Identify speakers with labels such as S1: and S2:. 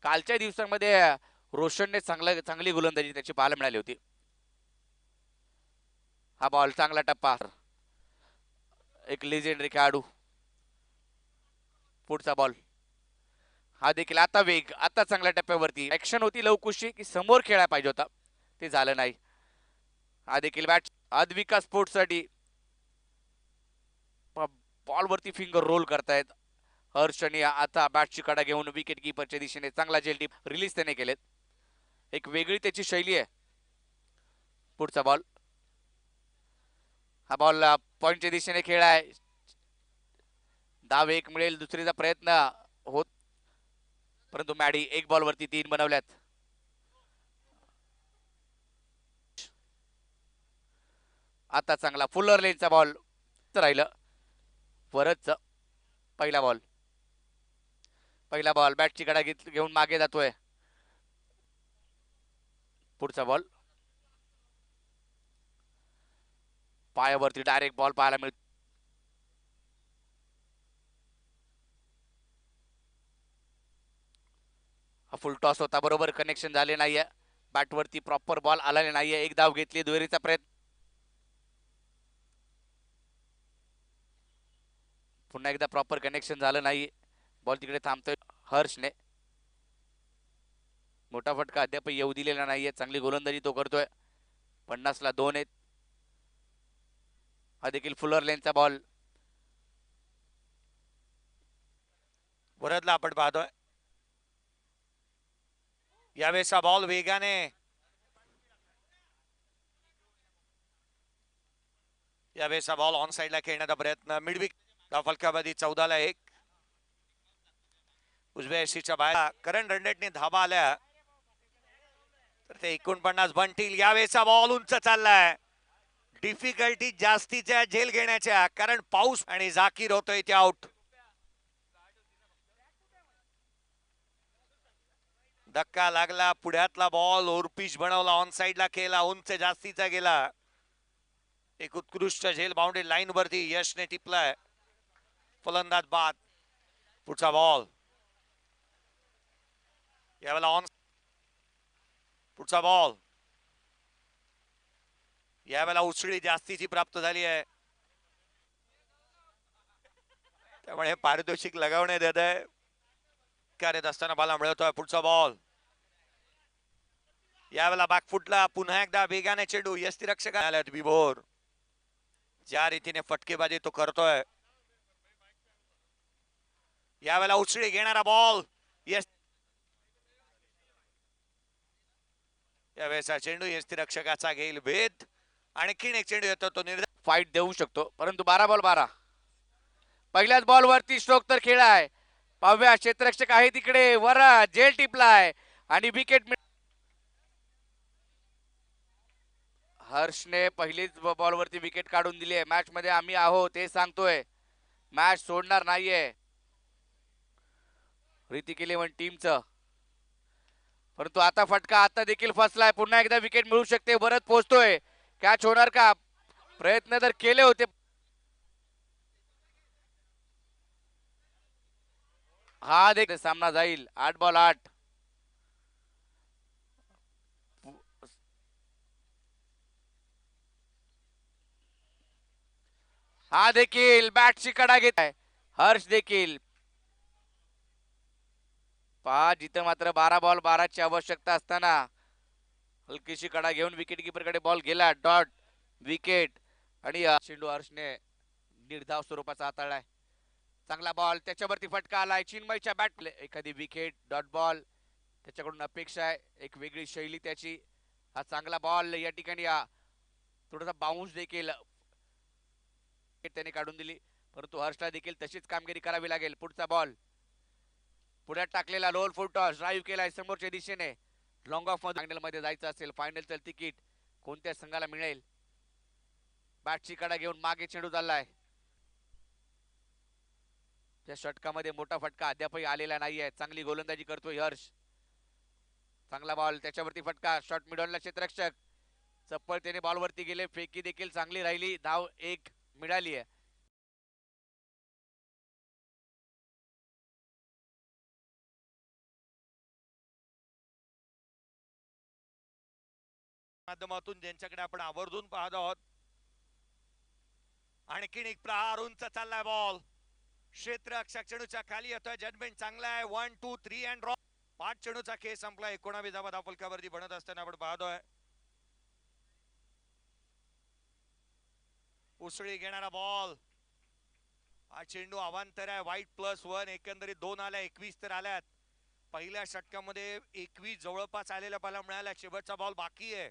S1: कालच्या दिवसांमध्ये रोशनने चांगली गोलंदाजी त्याची पाहायला मिळाली होती. हा बॉल चांगला टप्पा, एक लेजेंडरी खेळाडू. पुढचा बॉल हा देखील आता वेग, आता चांगल्या टप्प्यावरती. ऍक्शन होती लवकुशी की समोर खेळायला पाहिजे होता, ते झालं नाही. हा देखील बॅट अद्विका स्पोर्ट्स साठी बॉल वरती फिंगर रोल करतायत हर्ष आणि आता बॅटची कडा घेऊन विकेट कीपरच्या दिशेने चांगला जेल टीप रिलीज त्याने केलेत. एक वेगळी त्याची शैली आहे. पुढचा बॉल, हा बॉल पॉइंटच्या दिशेने खेळ आहे. धाव एक मिळेल, दुसरीचा प्रयत्न होत, परंतु मॅडी एक बॉल वरती 3 बनवल्यात. आता चांगला फुलर लेनचा बॉल राहिलं. परत पहिला बॉल बॅटची कडा घेऊन मागे जातोय. पुढचा बॉल पायावरती डायरेक्ट बॉल पाहायला मिळतो. हा फुल टॉस होता, बरोबर कनेक्शन झाले नाहीये. बॅटवरती प्रॉपर बॉल आलेला नाहीये. एक धाव घेतली, दुहेरीचा प्रयत्न, पुन्हा एकदा प्रॉपर कनेक्शन झालं नाही. बॉल तिकडे थांबतोय हर्षने. मोठा फटका अद्याप येऊ दिलेला नाहीये. चांगली गोलंदाजी तो करतोय. 50ला 2 आहेत. हा देखील फुलर लेनचा बॉल.
S2: वरदला आपण पाहतोय. यावेळेचा बॉल वेगाने यावेळेचा बॉल ऑन साइडला खेळण्याचा प्रयत्न. मिडविक फलकाबाजी 14ला 1. उजव्या यशीच्या बाहेर करंट रनरेटने धाबा आल्या तर ते 49 बनतील. यावेळेचा बॉल उंच चाललाय. डिफिकल्टी जास्तीच्या झेल घेण्याच्या, कारण पाऊस आणि जाकीर होतोय ते आउट. धक्का लागला, पुढ्यातला बॉल ओरपिच बनवला, ऑन साइडला केला, उंच जास्तीचा गेला. एक उत्कृष्ट झेल बाउंड्री लाईन वरती यशने टिपलाय. फलंदाज बाद. पुढचा बॉल यावेळेला ऑन. पुढचा बॉल यावेळेला उसळी जास्तीची प्राप्त झाली आहे, त्यामुळे पारितोषिक लगावण्यात येत आहे. कार्यत असताना बाला मिळवतोय. पुढचा बॉल यावेळेला बॅकफुटला, पुन्हा एकदा वेगाने चेंडू. यष्टीरक्षक आल्यात विभोर. ज्या रीतीने फटकेबाजी तो करतोय, यावेळेला उचळी घेणारा बॉल. यश यावेळेचा चेंडू यष्टीरक्षकाचा घेईल भेद. आणखीन एक चेंडू येतो, तो निर्धार
S1: फाईट देऊ शकतो, परंतु 12 बॉल 12. पहिल्याच बॉल वरती स्ट्रोक तर खेळाय. पाहूया, क्षेत्ररक्षक आहे तिकडे, वर जेल टिपलाय आणि विकेट. हर्षने पहिलीच बॉल वरती विकेट काढून दिली आहे. मॅच मध्ये आम्ही आहोत हे सांगतोय. मॅच सोडणार नाहीये ऋतिक इलेव्हन टीमचं. परंतु आता फटका आता देखील फसलाय. पुन्हा एकदा विकेट मिळू शकते. परत पोहोचतोय, कॅच होणार का? प्रयत्न तर केले होते. हा देख सामना जाईल 8 बॉल 8. हा देखील बॅटची कडा घेत आहे हर्ष देखील. पहा, जिथं मात्र 12 बॉल 12 ची आवश्यकता असताना हलकीशी कडा घेऊन विकेट कीपर कडे बॉल गेला. Dot wicket. आणि चेंडू हर्षने निर्धाव स्वरूपाचा हाताळलाय. चांगला बॉल, त्याच्यावरती फटका आलाय. चिन्मयच्या बॅट एखादी विकेट. डॉट बॉल त्याच्याकडून अपेक्षा आहे, एक वेगळी शैली त्याची. हा चांगला बॉल या ठिकाणी थोडासा बाउन्स देखील त्याने काढून दिली, परंतु हर्षला देखील तशीच कामगिरी करावी लागेल. पुढचा बॉल पुढ्यात टाकलेला लोल फुल टॉस ड्राईव्ह केलाय समोरच्या दिशेने. लॉंग ऑफ फायनल मध्ये जायचं असेल, फायनलचं तिकीट कोणत्या संघाला मिळेल? बॅटची कडा घेऊन मागे चेंडू चाललाय. त्या षटकामध्ये मोठा फटका अद्यापही आलेला नाहीये. चांगली गोलंदाजी करतोय हर्ष. चांगला बॉल, त्याच्यावरती फटका. शॉट मिडॉनला क्षेत्ररक्षक चप्पलतेने बॉलवरती गेले. फेकी देखील चांगली राहिली. धाव एक मिळाली आहे.
S2: माध्यमातून ज्यांच्याकडे आपण आवर्जून पाहत आहोत. आणखीन एक प्रहार उंच चाललाय बॉल क्षेत्र चेंडूच्या खाली येतोय. जजमेंट चांगला आहे. 1 2 3 अँड ड्रॉप. 5 चेंडूचा खेळ संपला. 19व्या धाव फलकावरती बनत असताना आपण पाहतोय. उसळी घेणारा बॉल. हा चेंडू अवांतर आहे. वाईट +1 एकंदरीत 2 आल्या 21 तर आल्यात. पहिल्या षटकामध्ये 21 जवळपास आलेल्या पाहायला मिळाल्या. शेवटचा बॉल बाकी आहे.